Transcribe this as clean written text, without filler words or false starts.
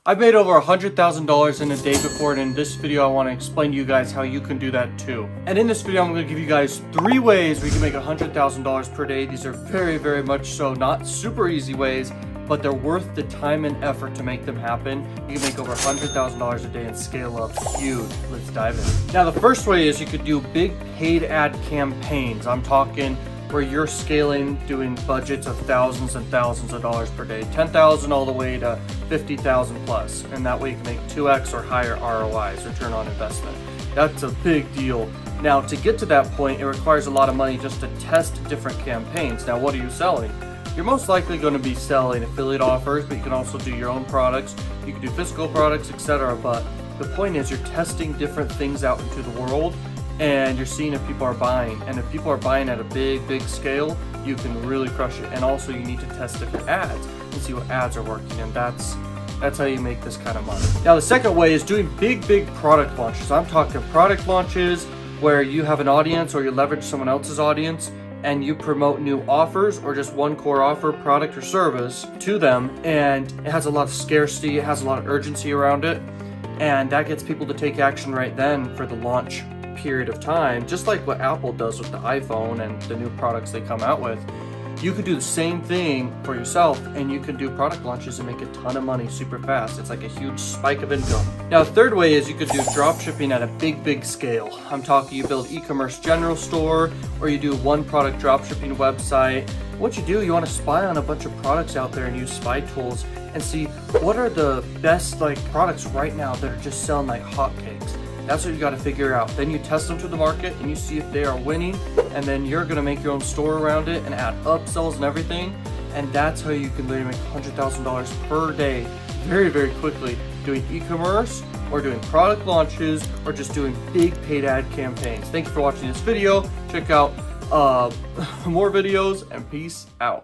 I've made over $100,000 in a day before, and in this video I want to explain to you guys how you can do that too. And in this video I'm going to give you guys 3 ways where you can make $100,000 per day. These are very much so not super easy ways, but they're worth the time and effort to make them happen. You can make over $100,000 a day and scale up huge. Let's dive in. Now the first way is you could do big paid ad campaigns. I'm talking where you're scaling, doing budgets of thousands and thousands of dollars per day, 10,000 all the way to 50,000 plus, and that way you can make 2x or higher ROIs, return on investment. That's a big deal. Now to get to that point, it requires a lot of money just to test different campaigns. Now what are you selling? You're most likely going to be selling affiliate offers, but you can also do your own products. You can do physical products, etc. But the point is you're testing different things out into the world, and you're seeing if people are buying. And if people are buying at a big scale, you can really crush it. And also you need to test different ads and see what ads are working, and that's how you make this kind of money. Now the second way is doing big product launches. I'm talking product launches where you have an audience or you leverage someone else's audience and you promote new offers or just one core offer, product or service to them, and it has a lot of scarcity, it has a lot of urgency around it, and that gets people to take action right then for the launch period of time, just like what Apple does with the iPhone and the new products they come out with. You could do the same thing for yourself, and you can do product launches and make a ton of money super fast. It's like a huge spike of income. Now, the third way is you could do drop shipping at a big scale. I'm talking you build e-commerce general store, or you do one product drop shipping website. What you do, you want to spy on a bunch of products out there and use spy tools and see what are the best products right now that are just selling like hotcakes. That's what you got to figure out. Then you test them to the market and you see if they are winning, and then you're going to make your own store around it and add upsells and everything. And that's how you can literally make $100,000 per day very quickly doing e-commerce or doing product launches or just doing big paid ad campaigns. Thank you for watching this video. Check out more videos, and peace out.